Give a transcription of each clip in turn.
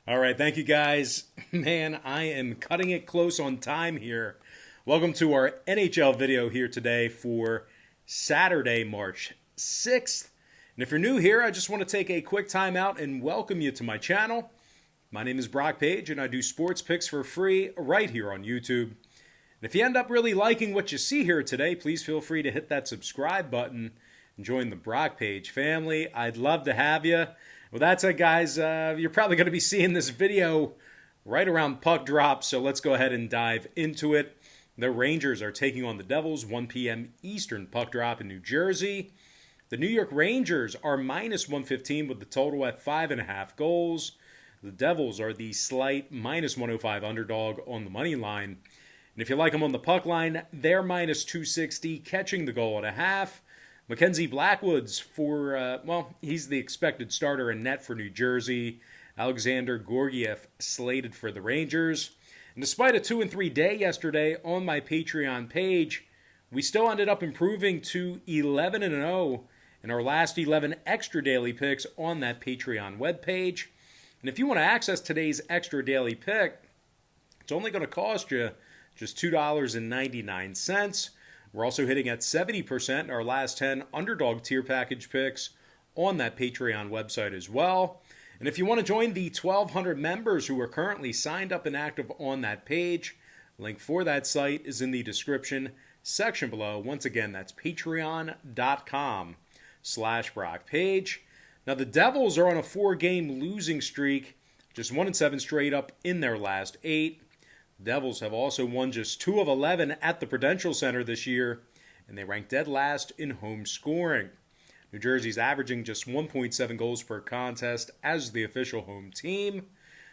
All right, thank you guys. Man, I am cutting it close on time here. Welcome to our NHL video here today for Saturday, March 6th. And if you're new here, I just want to take a quick time out and welcome you to my channel. My name is Brock Page, and I do sports picks for free right here on YouTube. And if you end up really liking what you see here today, please feel free to hit that subscribe button and join the Brock Page family. I'd love to have you. With that said, guys, you're probably going to be seeing this video right around puck drop, so let's go ahead and dive into it. The Rangers are taking on the Devils, 1 p.m. Eastern puck drop in New Jersey. The New York Rangers are minus 115 with the total at 5.5 goals. The Devils are the slight minus 105 underdog on the money line. And if you like them on the puck line, they're minus 260, catching the goal at a half. Mackenzie Blackwood's he's the expected starter in net for New Jersey. Alexander Georgiev slated for the Rangers. And despite a 2-3 day yesterday on my Patreon page, we still ended up improving to 11-0 in our last 11 extra daily picks on that Patreon webpage. And if you want to access today's extra daily pick, it's only going to cost you just $2.99. We're also hitting at 70% in our last 10 Underdog tier package picks on that Patreon website as well. And if you want to join the 1,200 members who are currently signed up and active on that page, link for that site is in the description section below. Once again, that's patreon.com/BrockPage. Now, the Devils are on a 4-game losing streak, just 1-7 straight up in their last 8. Devils have also won just 2 of 11 at the Prudential Center this year, and they rank dead last in home scoring. New Jersey's averaging just 1.7 goals per contest as the official home team.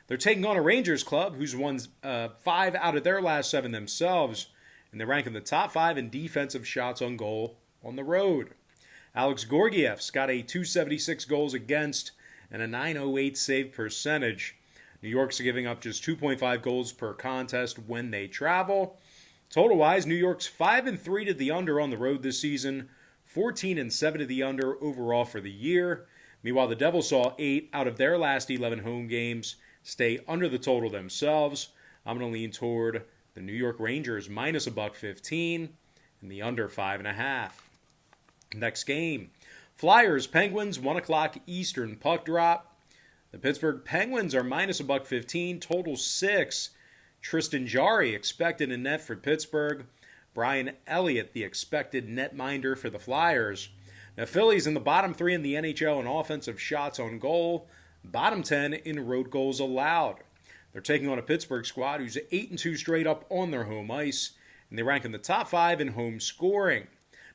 They're taking on a Rangers club who's won 5 out of their last 7 themselves, and they rank in the top 5 in defensive shots on goal on the road. Alex Georgiev's got a 276 goals against and a 908 save percentage. New York's giving up just 2.5 goals per contest when they travel. Total-wise, New York's 5-3 to the under on the road this season, 14-7 to the under overall for the year. Meanwhile, the Devils saw 8 out of their last 11 home games stay under the total themselves. I'm going to lean toward the New York Rangers minus $1.15 and the under 5.5. Next game, Flyers, Penguins, 1 o'clock Eastern puck drop. The Pittsburgh Penguins are minus $1.15, total 6. Tristan Jarry expected in net for Pittsburgh. Brian Elliott, the expected netminder for the Flyers. Now, Philly's in the bottom 3 in the NHL in offensive shots on goal, bottom 10 in road goals allowed. They're taking on a Pittsburgh squad who's 8-2 straight up on their home ice, and they rank in the top 5 in home scoring.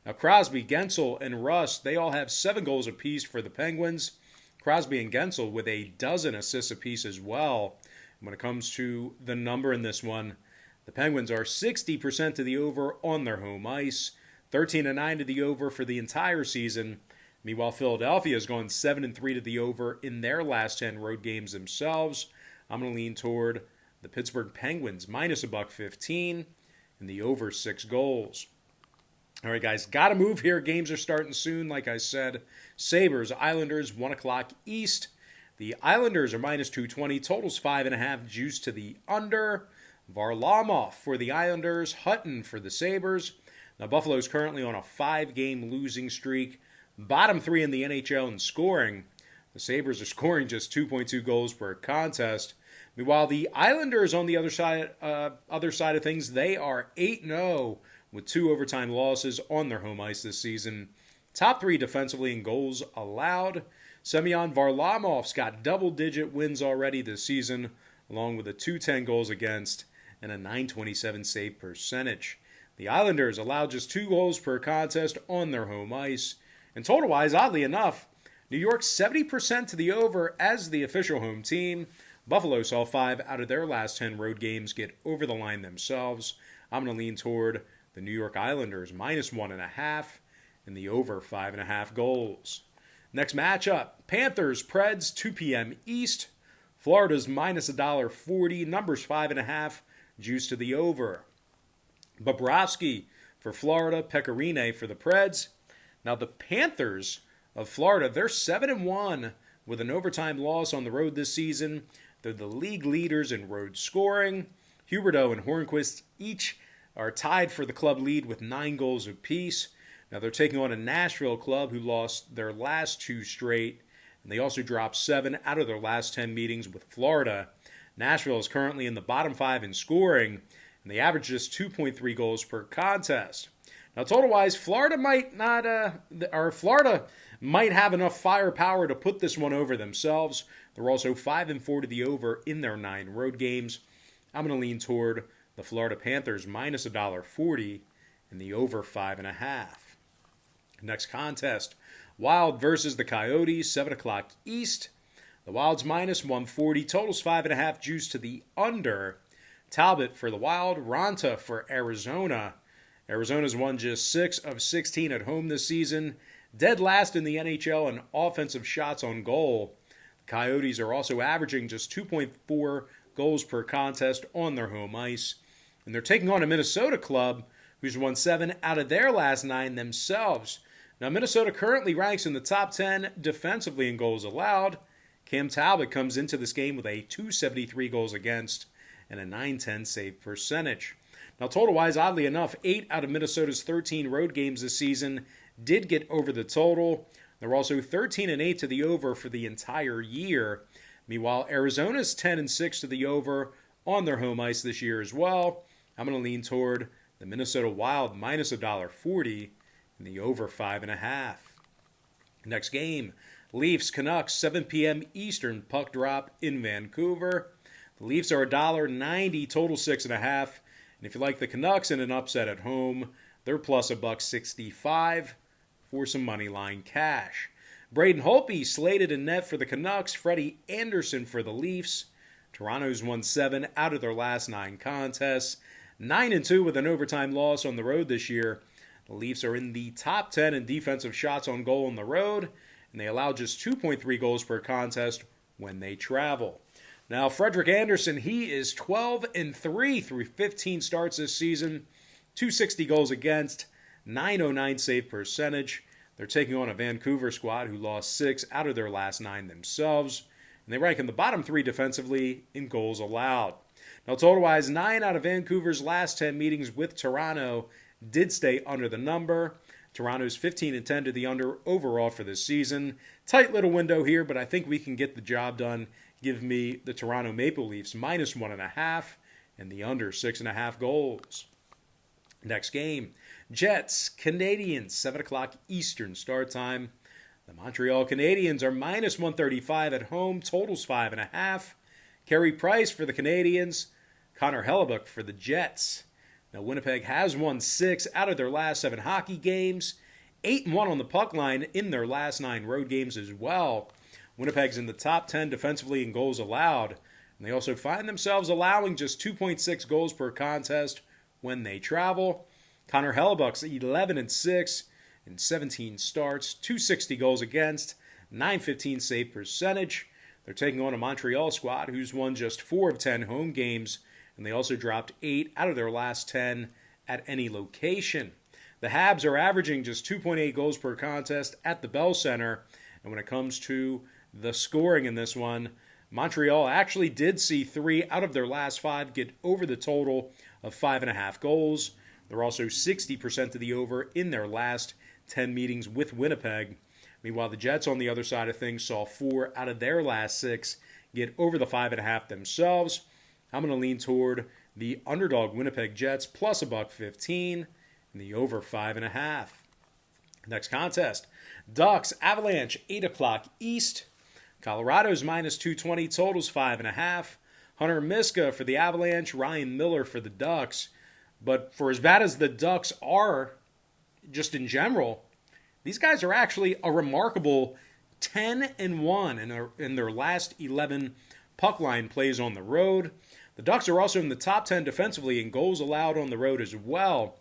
Now, Crosby, Gensel, and Rust, they all have 7 goals apiece for the Penguins. Crosby and Gensel with a dozen assists apiece as well. And when it comes to the number in this one, the Penguins are 60% to the over on their home ice, 13-9 to the over for the entire season. Meanwhile, Philadelphia has gone 7-3 to the over in their last 10 road games themselves. I'm going to lean toward the Pittsburgh Penguins minus $1.15 and the over 6 goals. All right, guys, got to move here. Games are starting soon, like I said. Sabres, Islanders, 1 o'clock East. The Islanders are minus 220. Totals 5.5, juice to the under. Varlamov for the Islanders, Hutton for the Sabres. Now, Buffalo's currently on a 5-game losing streak. Bottom 3 in the NHL in scoring. The Sabres are scoring just 2.2 goals per contest. Meanwhile, the Islanders on the other side of things, they are 8-0. With 2 overtime losses on their home ice this season. Top 3 defensively in goals allowed. Semyon Varlamov's got double-digit wins already this season, along with a 210 goals against and a 927 save percentage. The Islanders allowed just 2 goals per contest on their home ice. And total-wise, oddly enough, New York's 70% to the over as the official home team. Buffalo saw 5 out of their last 10 road games get over the line themselves. I'm going to lean toward the New York Islanders minus 1.5 and the over 5.5 goals. Next matchup, Panthers, Preds, 2 p.m. East. Florida's minus $1.40, numbers 5.5, juice to the over. Bobrovsky for Florida, Pecorine for the Preds. Now the Panthers of Florida, they're 7-1 with an overtime loss on the road this season. They're the league leaders in road scoring. Huberdeau and Hornquist each are tied for the club lead with 9 goals apiece. Now they're taking on a Nashville club who lost their last 2 straight, and they also dropped 7 out of their last 10 meetings with Florida. Nashville is currently in the bottom 5 in scoring, and they average just 2.3 goals per contest. Now total-wise, Florida might have enough firepower to put this one over themselves. They're also 5-4 to the over in their 9 road games. I'm going to lean toward the Florida Panthers minus $1.40 and the over 5.5. Next contest, Wild versus the Coyotes, 7 o'clock East. The Wild's minus 140, totals 5.5, juice to the under. Talbot for the Wild, Ranta for Arizona. Arizona's won just 6 of 16 at home this season, dead last in the NHL in offensive shots on goal. The Coyotes are also averaging just 2.4 goals per contest on their home ice. And they're taking on a Minnesota club who's won 7 out of their last 9 themselves. Now, Minnesota currently ranks in the top 10 defensively in goals allowed. Cam Talbot comes into this game with a .273 goals against and a .910 save percentage. Now, total-wise, oddly enough, 8 out of Minnesota's 13 road games this season did get over the total. They're also 13-8 to the over for the entire year. Meanwhile, Arizona's 10-6 to the over on their home ice this year as well. I'm going to lean toward the Minnesota Wild minus $1.40 and the over 5.5. Next game, Leafs Canucks, 7 p.m. Eastern puck drop in Vancouver. The Leafs are $1.90, total 6.5. And if you like the Canucks in an upset at home, they're plus $1.65 for some money line cash. Braden Holtby slated in net for the Canucks. Freddie Anderson for the Leafs. Toronto's won 7 out of their last 9 contests. 9-2 with an overtime loss on the road this year. The Leafs are in the top 10 in defensive shots on goal on the road, and they allow just 2.3 goals per contest when they travel. Now, Frederik Andersen, he is 12-3 through 15 starts this season. 260 goals against, 909 save percentage. They're taking on a Vancouver squad who lost 6 out of their last 9 themselves, and they rank in the bottom 3 defensively in goals allowed. Now, total-wise, 9 out of Vancouver's last 10 meetings with Toronto did stay under the number. Toronto's 15-10 to the under overall for this season. Tight little window here, but I think we can get the job done. Give me the Toronto Maple Leafs minus 1.5 and the under 6.5 goals. Next game, Jets, Canadiens, 7 o'clock Eastern start time. The Montreal Canadiens are minus 135 at home, totals 5.5. Carey Price for the Canadiens, Connor Hellebuck for the Jets. Now, Winnipeg has won 6 out of their last 7 hockey games, 8-1 on the puck line in their last 9 road games as well. Winnipeg's in the top 10 defensively in goals allowed, and they also find themselves allowing just 2.6 goals per contest when they travel. Connor Hellebuck's 11-6 in 17 starts, 260 goals against, 915 save percentage. They're taking on a Montreal squad who's won just 4 of 10 home games, and they also dropped 8 out of their last 10 at any location. The Habs are averaging just 2.8 goals per contest at the Bell Center, and when it comes to the scoring in this one, Montreal actually did see 3 out of their last 5 get over the total of 5.5 goals. They're also 60% to the over in their last 10 meetings with Winnipeg. Meanwhile, the Jets on the other side of things saw 4 out of their last 6 get over the 5.5 themselves. I'm going to lean toward the underdog Winnipeg Jets plus $1.15 and the over 5.5. Next contest, Ducks, Avalanche, 8 o'clock East. Colorado's minus 220, totals 5.5. Hunter Miska for the Avalanche, Ryan Miller for the Ducks. But for as bad as the Ducks are, just in general, these guys are actually a remarkable 10-1 in their last 11 puck line plays on the road. The Ducks are also in the top 10 defensively in goals allowed on the road as well.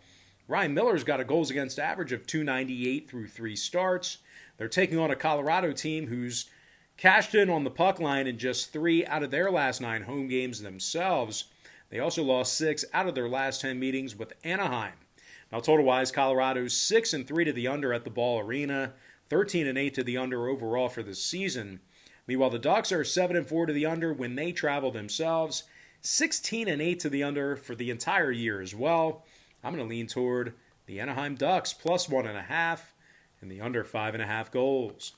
Ryan Miller's got a goals against average of .298 through 3 starts. They're taking on a Colorado team who's cashed in on the puck line in just 3 out of their last 9 home games themselves. They also lost 6 out of their last 10 meetings with Anaheim. Now, total-wise, Colorado's 6-3 to the under at the Ball Arena, 13-8 to the under overall for the season. Meanwhile, the Ducks are 7-4 to the under when they travel themselves. 16-8 to the under for the entire year as well. I'm going to lean toward the Anaheim Ducks plus 1.5 and the under 5.5 goals.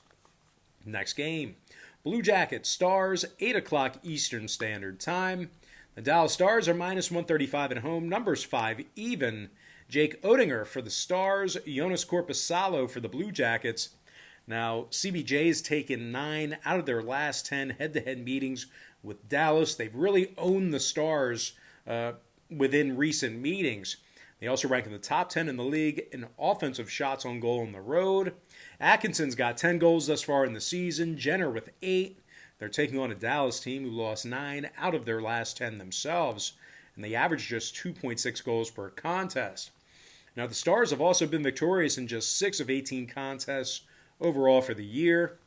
Next game, Blue Jackets Stars, 8 o'clock Eastern Standard Time. The Dallas Stars are minus 135 at home. Numbers 5 even. Jake Oettinger for the Stars. Jonas Korpisalo for the Blue Jackets. Now, CBJ's taken 9 out of their last 10 head-to-head meetings with Dallas. They've really owned the Stars within recent meetings. They also rank in the top 10 in the league in offensive shots on goal on the road. Atkinson's got 10 goals thus far in the season. Jenner with 8. They're taking on a Dallas team who lost 9 out of their last 10 themselves, and they average just 2.6 goals per contest. Now, the Stars have also been victorious in just 6 of 18 contests overall for the year.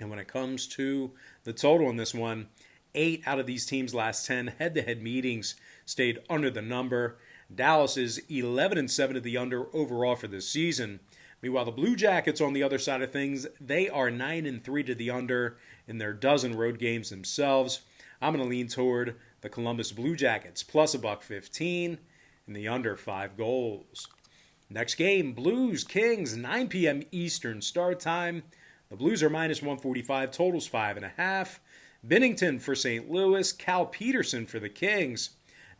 And when it comes to the total in this one, 8 out of these teams' last 10 head-to-head meetings stayed under the number. Dallas is 11-7 to the under overall for this season. Meanwhile, the Blue Jackets, on the other side of things, they are 9-3 to the under in their dozen road games themselves. I'm going to lean toward the Columbus Blue Jackets plus $1.15 and the under 5 goals. Next game, Blues Kings, 9 p.m. Eastern start time. The Blues are minus 145, totals 5.5. Binnington for St. Louis, Cal Peterson for the Kings.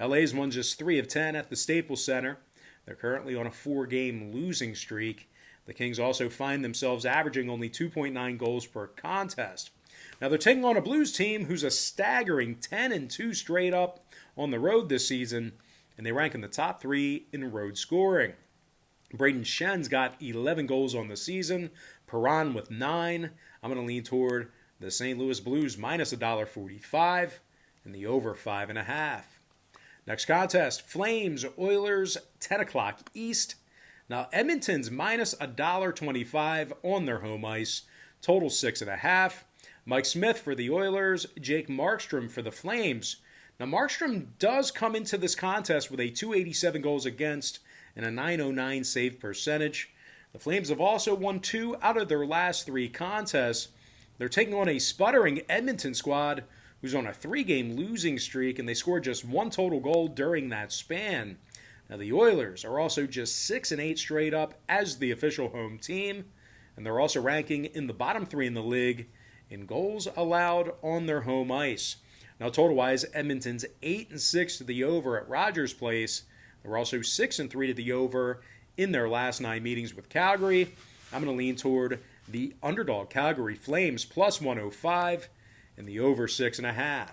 LA's won just 3 of 10 at the Staples Center. They're currently on a 4-game losing streak. The Kings also find themselves averaging only 2.9 goals per contest. Now they're taking on a Blues team who's a staggering 10-2 straight up on the road this season, and they rank in the top 3 in road scoring. Braden Schen's got 11 goals on the season. Perron with 9. I'm going to lean toward the St. Louis Blues minus $1.45 and the over 5.5. Next contest, Flames, Oilers, 10 o'clock East. Now, Edmonton's minus $1.25 on their home ice. Total 6.5. Mike Smith for the Oilers, Jake Markstrom for the Flames. Now, Markstrom does come into this contest with a .287 goals against and a .909 save percentage. The Flames have also won 2 out of their last 3 contests. They're taking on a sputtering Edmonton squad who's on a 3-game losing streak, and they scored just 1 total goal during that span. Now, the Oilers are also just 6-8 straight up as the official home team, and they're also ranking in the bottom 3 in the league in goals allowed on their home ice. Now, total-wise, Edmonton's 8-6 to the over at Rogers Place. They're also 6-3 to the over in their last 9 meetings with Calgary. I'm going to lean toward the underdog Calgary Flames plus 105 and the over 6.5.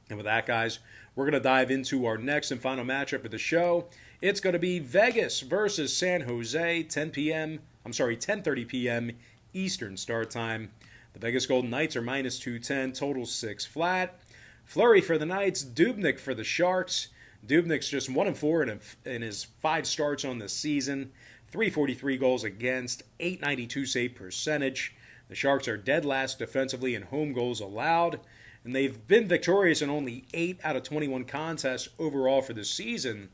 And with that, guys, we're going to dive into our next and final matchup of the show. It's going to be Vegas versus San Jose, 10:30 p.m. Eastern start time. The Vegas Golden Knights are minus 210, total 6 flat. Fleury for the Knights, Dubnyk for the Sharks. Dubnyk's just 1-4 in his 5 starts on the season. 343 goals against, 892 save percentage. The Sharks are dead last defensively in home goals allowed, and they've been victorious in only 8 out of 21 contests overall for the season.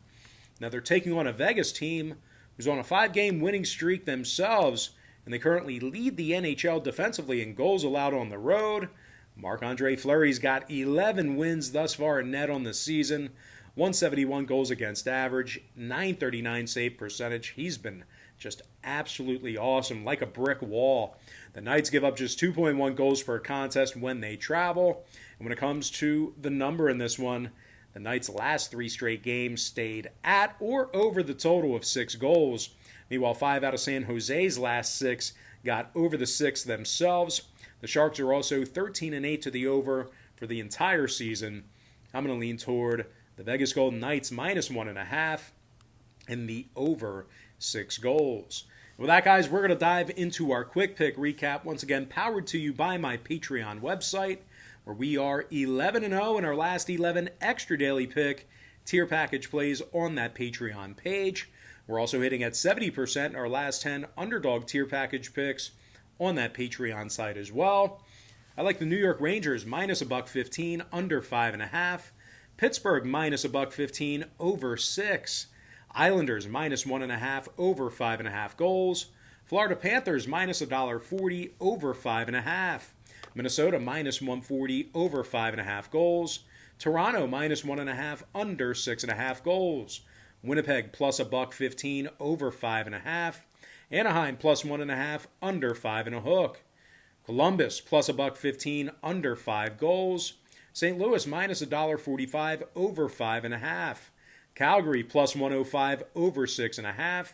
Now they're taking on a Vegas team who's on a 5-game winning streak themselves, and they currently lead the NHL defensively in goals allowed on the road. Marc-Andre Fleury's got 11 wins thus far in net on the season, 171 goals against average, 939 save percentage. He's been just absolutely awesome, like a brick wall. The Knights give up just 2.1 goals per contest when they travel. And when it comes to the number in this one, the Knights' last 3 straight games stayed at or over the total of 6 goals. Meanwhile, 5 out of San Jose's last 6 got over the 6 themselves. The Sharks are also 13-8 to the over for the entire season. I'm going to lean toward the Vegas Golden Knights minus 1.5 and the over 6 goals. With that, guys, we're going to dive into our quick pick recap. Once again, powered to you by my Patreon website, where we are 11-0 in our last 11 extra daily pick tier package plays on that Patreon page. We're also hitting at 70% in our last 10 underdog tier package picks on that Patreon site as well. I like the New York Rangers minus $1.15 under 5.5. Pittsburgh minus $1.15 over 6. Islanders minus 1.5 over 5.5 goals. Florida Panthers minus $1.40 over 5.5. Minnesota minus 140 over 5.5 goals. Toronto minus 1.5 under 6.5 goals. Winnipeg plus $1.15 over 5.5. Anaheim plus 1.5 under 5.5. Columbus plus $1.15 under 5 goals. St. Louis minus $1.45 over 5.5. Calgary plus 105 over 6.5.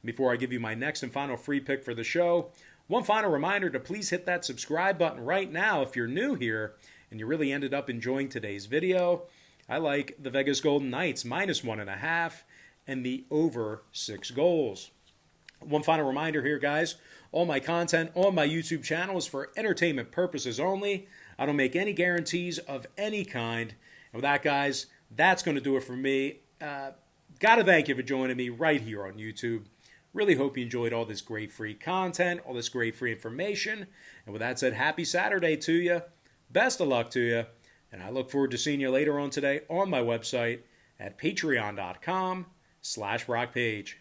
Before I give you my next and final free pick for the show, one final reminder to please hit that subscribe button right now if you're new here and you really ended up enjoying today's video. I like the Vegas Golden Knights minus 1.5 and the over 6 goals. One final reminder here, guys. All my content on my YouTube channel is for entertainment purposes only. I don't make any guarantees of any kind. And with that, guys, that's going to do it for me. Got to thank you for joining me right here on YouTube. Really hope you enjoyed all this great free content, all this great free information. And with that said, happy Saturday to you. Best of luck to you. And I look forward to seeing you later on today on my website at patreon.com/RockPage.